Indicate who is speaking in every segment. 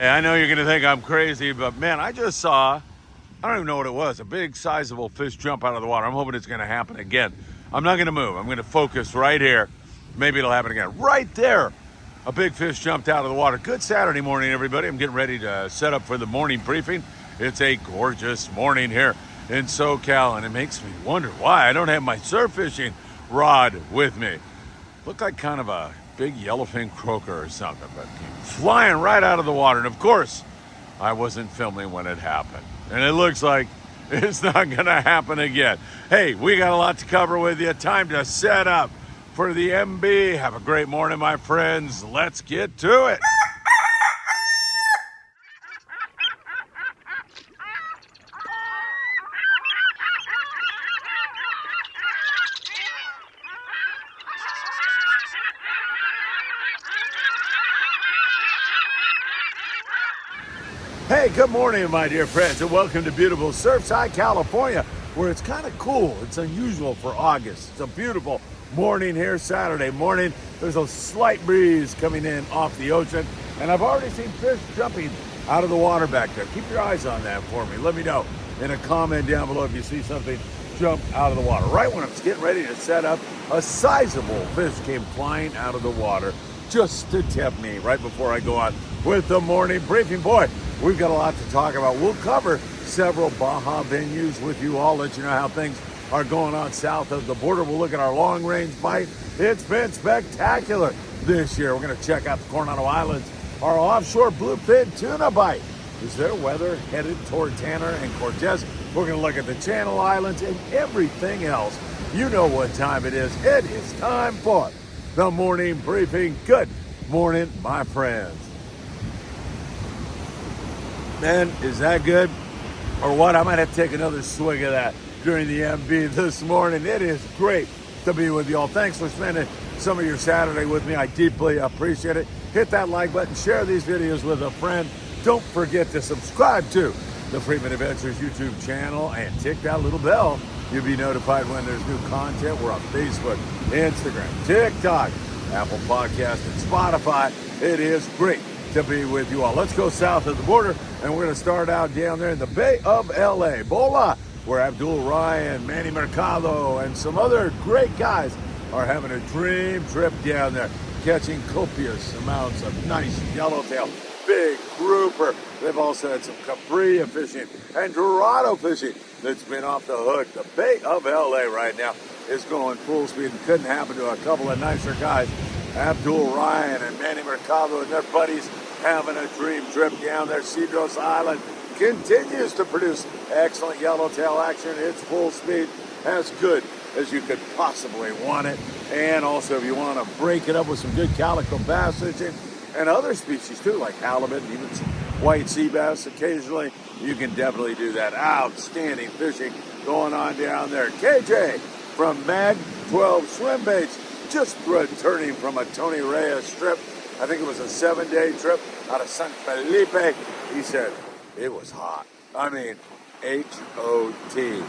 Speaker 1: Hey, I know you're going to think I'm crazy, but man, I just saw, I don't even know what it was, a big sizable fish jump out of the water. I'm hoping it's going to happen again. I'm not going to move. I'm going to focus right here. Maybe it'll happen again. Right there, a big fish jumped out of the water. Good Saturday morning, everybody. I'm getting ready to set up for the morning briefing. It's a gorgeous morning here in SoCal, and it makes me wonder why I don't have my surf fishing rod with me. Looked like kind of a big yellowfin croaker or something, but came flying right out of the water. And of course, I wasn't filming when it happened. And it looks like it's not going to happen again. Hey, we got a lot to cover with you. Time to set up for the MB. Have a great morning, my friends. Let's get to it. Hey, good morning, my dear friends, and welcome to beautiful Surfside, California, where it's kind of cool. It's unusual for August. It's a beautiful morning here, Saturday morning. There's a slight breeze coming in off the ocean, and I've already seen fish jumping out of the water back there. Keep your eyes on that for me. Let me know in a comment down below if you see something jump out of the water. Right when I was getting ready to set up, a sizable fish came flying out of the water just to tip me right before I go on with the morning briefing. Boy, we've got a lot to talk about. We'll cover several Baja venues with you all, let you know how things are going on south of the border. We'll look at our long-range bite. It's been spectacular this year. We're going to check out the Coronado Islands, our offshore bluefin tuna bite. Is there weather headed toward Tanner and Cortez? We're going to look at the Channel Islands and everything else. You know what time it is. It is time for the morning briefing. Good morning, my friends. Man, is that good? Or what? I might have to take another swig of that during the MB this morning. It is great to be with you all. Thanks for spending some of your Saturday with me. I deeply appreciate it. Hit that like button, share these videos with a friend. Don't forget to subscribe to the Friedman Adventures YouTube channel and tick that little bell. You'll be notified when there's new content. We're on Facebook, Instagram, TikTok, Apple Podcast, and Spotify. It is great to be with you all. Let's go south of the border, and we're going to start out down there in the Bay of LA, Bola, where Abdul Ryan, Manny Mercado, and some other great guys are having a dream trip down there, catching copious amounts of nice yellowtail, big grouper. They've also had some cabrilla fishing and dorado fishing that's been off the hook. The Bay of LA right now is going full speed. It couldn't happen to a couple of nicer guys. Abdul Ryan and Manny Mercado and their buddies having a dream trip down there. Cedros Island continues to produce excellent yellowtail action. It's full speed, as good as you could possibly want it. And also, if you want to break it up with some good calico bass fishing and other species too, like halibut and even some white sea bass occasionally, you can definitely do that. Outstanding fishing going on down there. KJ from Mag 12 Swim Baits, just returning from a Tony Reyes trip. I think it was a 7-day trip out of San Felipe. He said it was hot. I mean, H-O-T,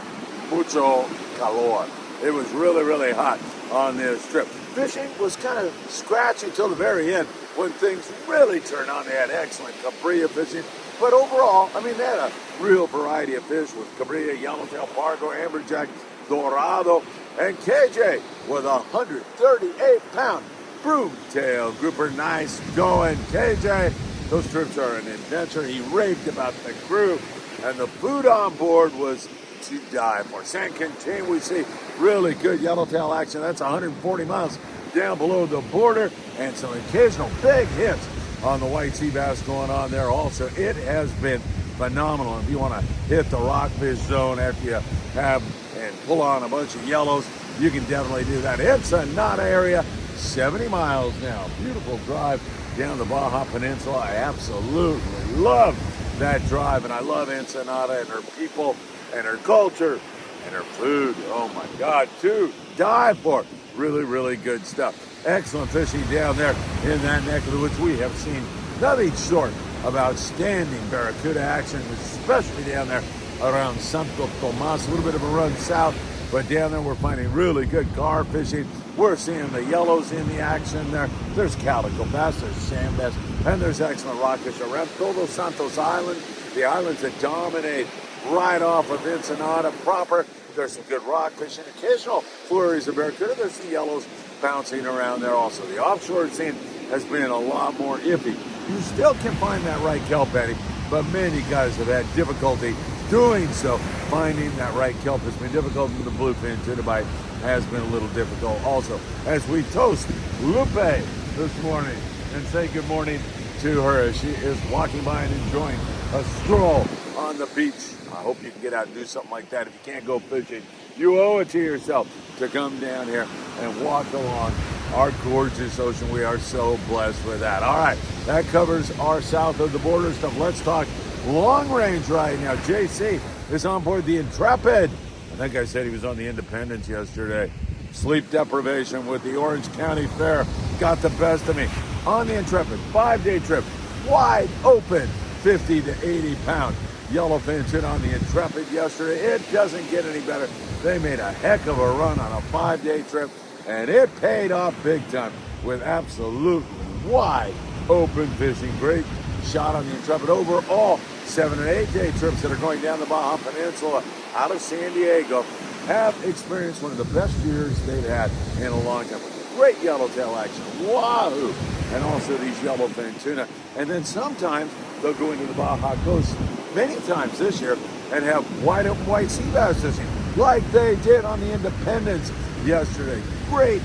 Speaker 1: mucho calor. It was really, really hot on this trip. Fishing was kind of scratchy till the very end when things really turned on. They had excellent cabrilla fishing. But overall, I mean, they had a real variety of fish with cabrilla, yellowtail, pargo, amberjack, dorado, and KJ with a 138-pound broomtail grouper. Nice going, KJ. Those trips are an adventure. He raved about the crew, and the food on board was to die for. San Quintin, we see really good yellowtail action. That's 140 miles down below the border, and some occasional big hits on the white sea bass going on there also. It has been phenomenal. If you want to hit the rockfish zone after you have and pull on a bunch of yellows, you can definitely do that. Ensenada area, 70 miles now. Beautiful drive down the Baja Peninsula. I absolutely love that drive, and I love Ensenada and her people and her culture and her food. Oh my God, to die for. Really, really good stuff. Excellent fishing down there in that neck of the woods. We have seen nothing short of outstanding barracuda action, especially down there around Santo Tomas. A little bit of a run south, but down there we're finding really good gar fishing We're seeing the yellows in the action there. There's calico bass, there's sand bass, and there's excellent rockfish around Todos Santos Island, the islands that dominate right off of Ensenada proper. There's some good rockfish and occasional flurries of barracuda. There's some yellows bouncing around there also. The offshore scene has been a lot more iffy. You still can find that right kelp, Eddie, but many guys have had difficulty doing so. Finding that right kelp has been difficult, and the bluefin tuna bite has been a little difficult also. As we toast Lupe this morning and say good morning to her as she is walking by and enjoying a stroll on the beach. I hope you can get out and do something like that. If you can't go fishing, you owe it to yourself to come down here and walk along our gorgeous ocean. We are so blessed with that. All right, that covers our south of the border stuff. Let's talk long range right now. JC is on board the Intrepid. I think I said he was on the Independence yesterday. Sleep deprivation with the Orange County Fair got the best of me. On the Intrepid, 5-day trip, wide open, 50 to 80 pound yellowfin tuna on the Intrepid yesterday. It doesn't get any better. They made a heck of a run on a 5-day trip, and it paid off big time with absolutely wide open fishing. Great shot on the Intrepid. Overall, 7 and 8 day trips that are going down the Baja Peninsula out of San Diego have experienced one of the best years they've had in a long time. Great yellowtail action, wahoo, and also these yellowfin tuna. And then sometimes they'll go into the Baja Coast many times this year and have wide open white sea bass fishing like they did on the Independence yesterday. Great,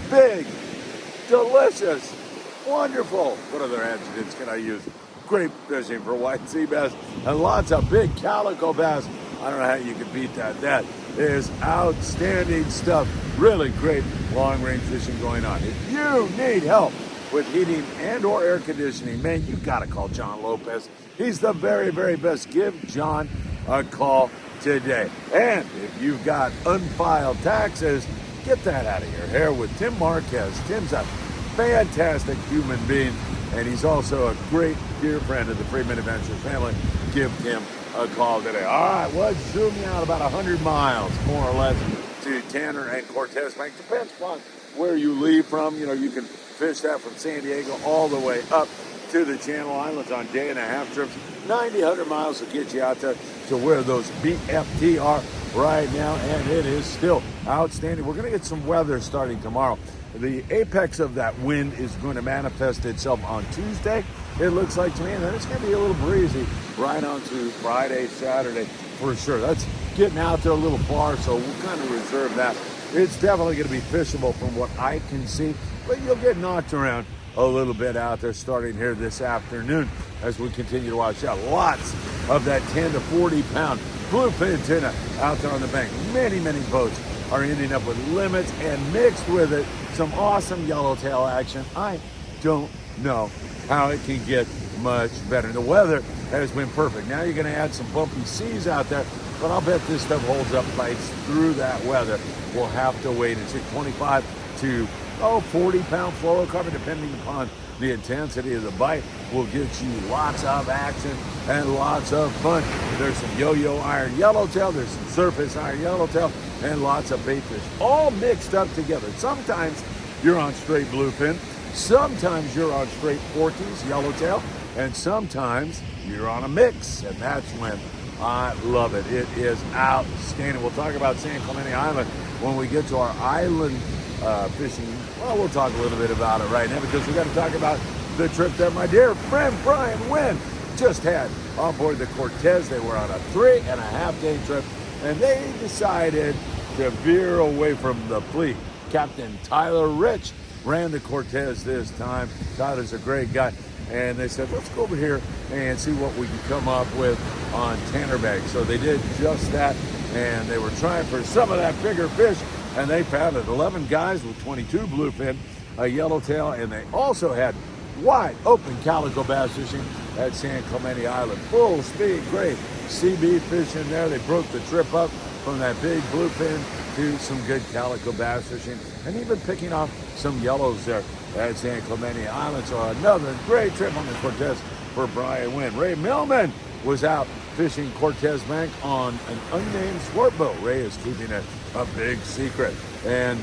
Speaker 1: big, delicious, wonderful. What other adjectives can I use? Great fishing for white sea bass and lots of big calico bass. I don't know how you can beat that. That is outstanding stuff. Really great long-range fishing going on. If you need help with heating and or air conditioning, man, you got to call John Lopez. He's the very, very best. Give John a call today. And if you've got unfiled taxes, get that out of your hair with Tim Marquez. Tim's a fantastic human being, and he's also a great dear friend of the Friedman Adventures family. Give Tim a call today. All right, let's zoom you out about 100 miles, more or less, to Tanner and Cortez Bank. Depends upon where you leave from. You know, you can fish that from San Diego all the way up to the Channel Islands on day-and-a-half trips. 90, 100 miles will get you out there to where those BFT are right now, and it is still outstanding. We're going to get some weather starting tomorrow. The apex of that wind is going to manifest itself on Tuesday, it looks like to me, and then it's going to be a little breezy right on to Friday, Saturday for sure. That's getting out there a little far, so we'll kind of reserve that. It's definitely going to be fishable from what I can see, but you'll get knocked around a little bit out there starting here this afternoon as we continue to watch out. Lots of that 10 to 40 pound bluefin tuna out there on the bank. Many, many boats are ending up with limits, and mixed with it, some awesome yellowtail action. I don't know how it can get much better. The weather has been perfect. Now you're going to add some bumpy seas out there, but I'll bet this stuff holds up bites through that weather. We'll have to wait and see. 25 to 40 pound fluorocarbon, depending upon the intensity of the bite, will get you lots of action and lots of fun. There's some yo-yo iron yellowtail, there's some surface iron yellowtail, and lots of bait fish, all mixed up together. Sometimes you're on straight bluefin, sometimes you're on straight Forties yellowtail, and sometimes you're on a mix, and that's when I love it. It is outstanding. We'll talk about San Clemente Island when we get to our island fishing. Well, we'll talk a little bit about it right now because we got to talk about the trip that my dear friend Brian Wynn just had on board the Cortez. They were on a 3.5 day trip, and they decided to veer away from the fleet. Captain Tyler Rich ran the Cortez this time. Tyler's a great guy. And they said, let's go over here and see what we can come up with on Tannerbank. So they did just that, and they were trying for some of that bigger fish, and they found it. 11 guys with 22 bluefin, a yellowtail, and they also had wide open calico bass fishing at San Clemente Island. Full speed, great CB fishing there. They broke the trip up from that big bluefin to some good calico bass fishing, and even picking off some yellows there at San Clemente Island. So another great trip on the Cortez for Brian Wynn. Ray Millman was out fishing Cortez Bank on an unnamed sport boat. Ray is keeping it a big secret. And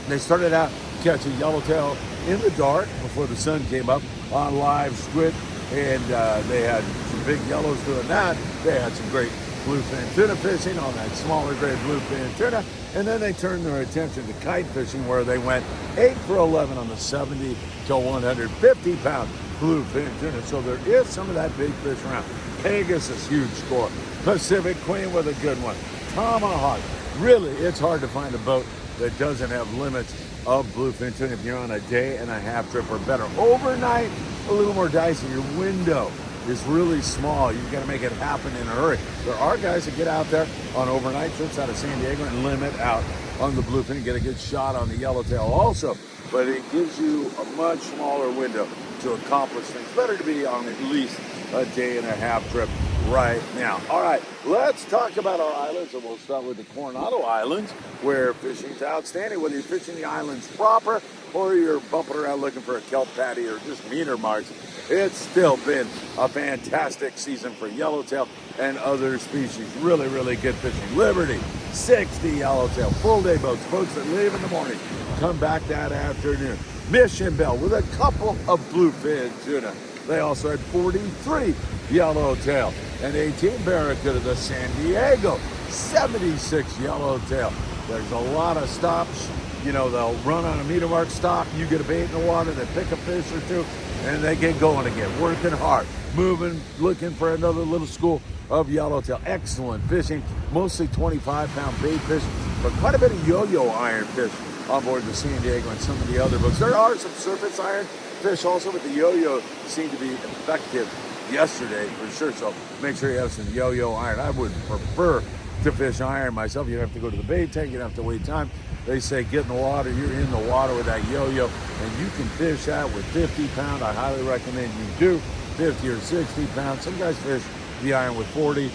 Speaker 1: They started out catching yellowtail in the dark before the sun came up on live squid, and they had some big yellows doing that. They had some great bluefin tuna fishing on that smaller grade bluefin tuna, and then they turned their attention to kite fishing, where they went 8 for 11 on the 70 to 150 pound bluefin tuna. So there is some of that big fish around. Pegasus, huge score. Pacific Queen with a good one. Tomahawk. Really, it's hard to find a boat that doesn't have limits of bluefin tuna if you're on a day and a half trip or better. Overnight, a little more dicey. Your window is really small. You've got to make it happen in a hurry. There are guys that get out there on overnight trips out of San Diego and limit out on the bluefin and get a good shot on the yellowtail also. But it gives you a much smaller window to accomplish things. Better to be on at least a day and a half trip right now. All right, let's talk about our islands, and we'll start with the Coronado Islands, where fishing's outstanding. Whether you're fishing the islands proper or you're bumping around looking for a kelp patty or just meter marks, it's still been a fantastic season for yellowtail and other species. Really, really good fishing. Liberty, 60 yellowtail, full day boats, boats that leave in the morning, come back that afternoon. Mission Bell with a couple of bluefin tuna. They also had 43 yellowtail and 18 barracuda. The San Diego, 76 yellowtail. There's a lot of stops. You know, they'll run on a meter mark stop. You get a bait in the water, they pick a fish or two, and they get going again, working hard, moving, looking for another little school of yellowtail. Excellent fishing, mostly 25-pound bait fish, but quite a bit of yo-yo iron fish on board the San Diego and some of the other boats. There are some surface iron fish also, but the yo-yo seemed to be effective yesterday for sure, so make sure you have some yo-yo iron. I would prefer to fish iron myself. You don't have to go to the bait tank, you don't have to wait time. They say get in the water, you're in the water with that yo-yo, and you can fish that with 50 pound. I highly recommend you do 50 or 60 pounds. Some guys fish the iron with 40.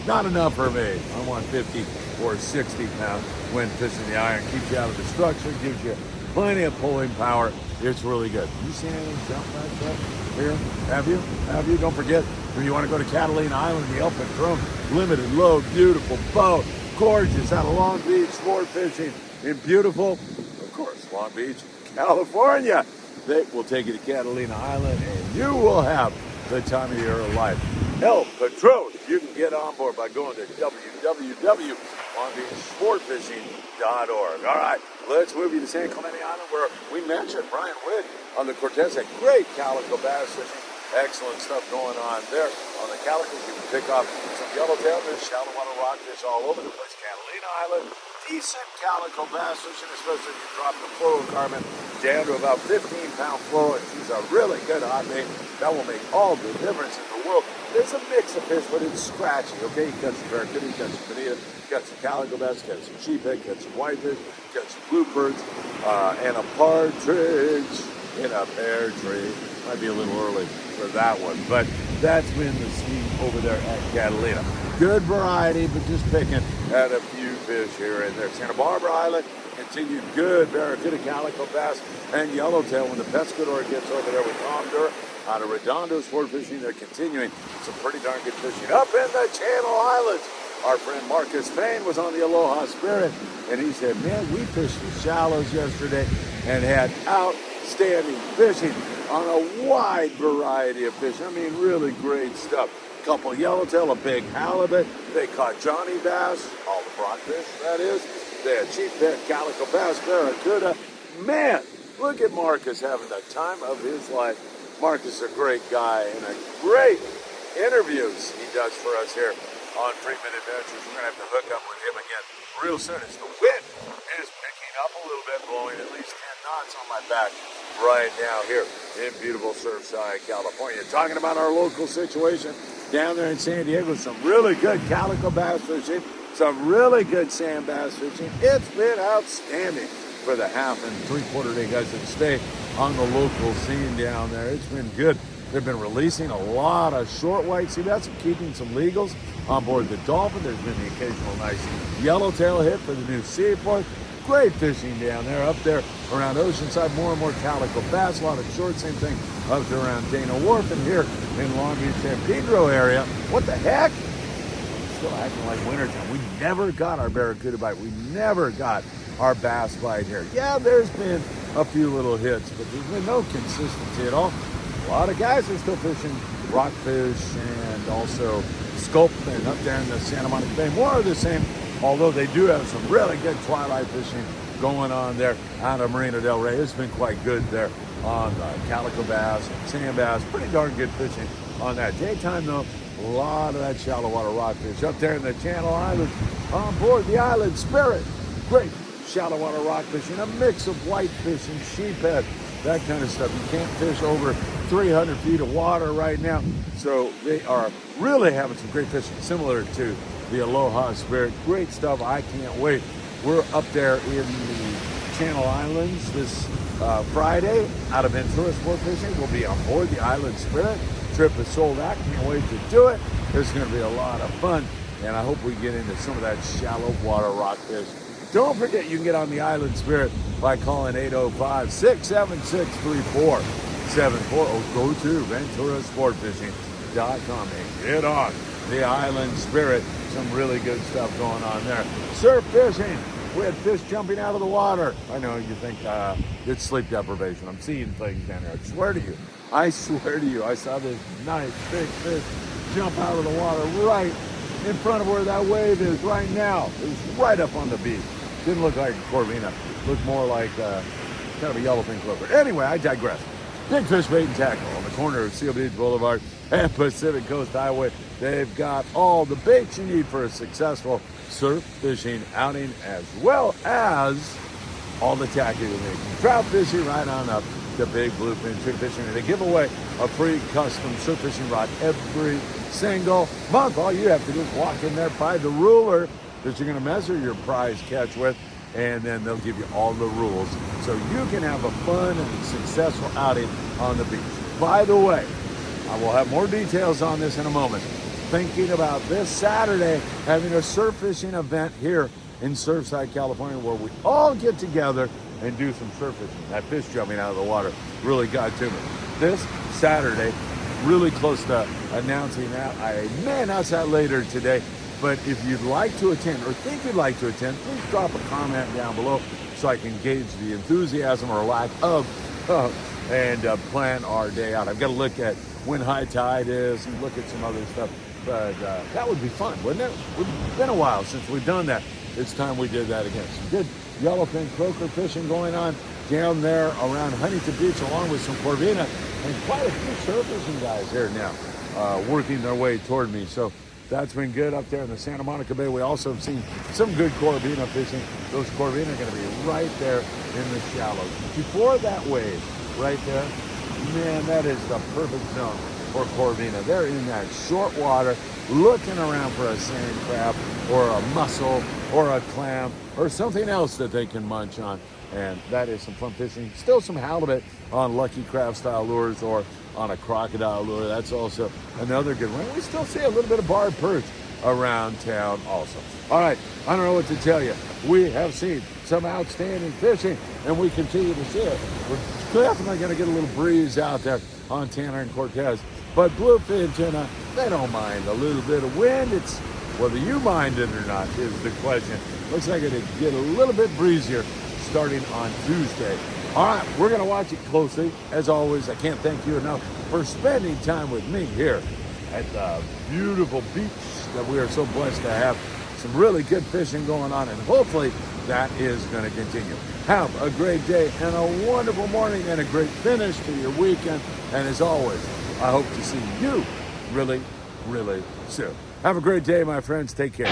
Speaker 1: Not enough for me. I want 50 or 60 pounds when fishing the iron. Keeps you out of the structure, gives you plenty of pulling power. It's really good. You seen anything jump like that here? Have you? Have you? Don't forget, when you want to go to Catalina Island, the Elephant Throne, limited load, beautiful boat, gorgeous, out of Long Beach, sport fishing in beautiful, of course, Long Beach, California. They will take you to Catalina Island, and you will have the time of your life. El Patron, you can get on board by going to www.longbeachsportfishing.org. All right, let's move you to San Clemente Island, where we mentioned Brian Witt on the Cortez. A great calico bass fishing. Excellent stuff going on there. On the calicos, you can pick up some yellowtail. There's shallow water rockfish all over the place. Catalina Island, decent calico bass fishing, especially if you drop the fluorocarbon down to about 15-pound fluoro. And she's a really good hot bait. That will make all the difference in the world. There's a mix of fish, but it's scratchy, okay? You got some barracuda, you got some bonita, you got some calico bass, you got some sheephead, you got some whitefish, you got some bluebirds, and a partridge in a pear tree. Might be a little early for that one, but that's been the scene over there at Catalina. Good variety, but just picking at a few fish here and there. Santa Barbara Island continued good barracuda, calico bass, and yellowtail. When the pescador gets over there with Tom Durr out of Redondo Sport Fishing, they're continuing some pretty darn good fishing. Up in the Channel Islands, our friend Marcus Fain was on the Aloha Spirit, and he said, man, we fished the shallows yesterday and had outstanding fishing on a wide variety of fish. I mean, really great stuff. Couple yellowtail, a big halibut. They caught Johnny bass, all the brockfish, that is. They had sheephead, calico bass, barracuda. Man, look at Marcus having the time of his life. Marcus is a great guy and a great interviews he does for us here on Friedman Adventures. We're going to have to hook up with him again real soon. As the wind is picking up a little bit, blowing at least 10 knots on my back right now here in beautiful Surfside, California. Talking about our local situation down there in San Diego, some really good calico bass fishing, some really good sand bass fishing. It's been outstanding for the half and three-quarter day guys that stay on the local scene down there. It's been good. They've been releasing a lot of short white sea bass and keeping some legals on board the Dolphin. There's been the occasional nice yellowtail hit for the new Seaport. Great fishing down there. Up there around Oceanside, more and more calico bass, a lot of short, same thing up to around Dana Wharf, and here in Long Beach, San Pedro area. What the heck? Still acting like wintertime. We never got our barracuda bite. We never got our bass bite here. Yeah, there's been a few little hits, but there's been no consistency at all. A lot of guys are still fishing rockfish and also sculpin up there in the Santa Monica Bay. More of the same, although they do have some really good twilight fishing going on there out of Marina del Rey. It's been quite good there on calico bass, sand bass, pretty darn good fishing on that. Daytime though, a lot of that shallow water rockfish up there in the Channel Islands on board the Island Spirit. Great shallow water rock fishing, a mix of whitefish and sheephead, that kind of stuff. You can't fish over 300 feet of water right now, so they are really having some great fishing, similar to the Aloha Spirit. Great stuff. I can't wait. We're up there in the Channel Islands this Friday out of Ventura Sport Fishing. We'll be on board the Island Spirit. Trip is sold out. Can't wait to do it. It's going to be a lot of fun, and I hope we get into some of that shallow water rockfish. Don't forget, you can get on the Island Spirit by calling 805-676-3474 or go to VenturaSportFishing.com and get on the Island Spirit. Some really good stuff going on there. Surf fishing. We had fish jumping out of the water. I know you think it's sleep deprivation. I'm seeing things down there. I swear to you, I saw this nice big fish jump out of the water right in front of where that wave is right now. It was right up on the beach. Didn't look like a corvina. Looked more like kind of a yellowfin croaker. Anyway, I digress. Big Fish Bait and Tackle on the corner of Seal Beach Boulevard and Pacific Coast Highway. They've got all the baits you need for a successful surf fishing outing, as well as all the tackle you need. Trout fishing right on up to big bluefin tuna fishing. And they give away a free custom surf fishing rod every single month. All you have to do is walk in there, buy the ruler that you're going to measure your prize catch with, and then they'll give you all the rules so you can have a fun and successful outing on the beach. By the way, I will have more details on this in a moment. Thinking about this Saturday having a surf fishing event here in Surfside, California, where we all get together and do some surf fishing. That fish jumping out of the water really got to me. This Saturday, really close to announcing that. I may announce that later today. But if you'd like to attend or think you'd like to attend, please drop a comment down below so I can gauge the enthusiasm or lack of and plan our day out. I've got to look at when high tide is and look at some other stuff. But that would be fun, wouldn't it? It's been a while since we've done that. It's time we did that again. Some good yellowfin croaker fishing going on down there around Huntington Beach, along with some corvina and quite a few surf fishing guys here now working their way toward me. So that's been good up there in the Santa Monica Bay. We also have seen some good corvina fishing. Those corvina are going to be right there in the shallows. Before that wave, right there, man, that is the perfect zone for corvina. They're in that short water, looking around for a sand crab or a mussel or a clam or something else that they can munch on. And that is some fun fishing. Still some halibut on Lucky Craft style lures or on a crocodile lure. That's also another good one. We still see a little bit of barred perch around town also. All right, I don't know what to tell you. We have seen some outstanding fishing, and we continue to see it. We're definitely going to get a little breeze out there on Tanner and Cortez. But bluefin tuna, they don't mind a little bit of wind. It's whether you mind it or not is the question. Looks like it'll get a little bit breezier starting on Tuesday. All right, we're going to watch it closely. As always, I can't thank you enough for spending time with me here at the beautiful beach that we are so blessed to have. Some really good fishing going on, and hopefully that is going to continue. Have a great day and a wonderful morning and a great finish to your weekend. And as always, I hope to see you really, really soon. Have a great day, my friends. Take care.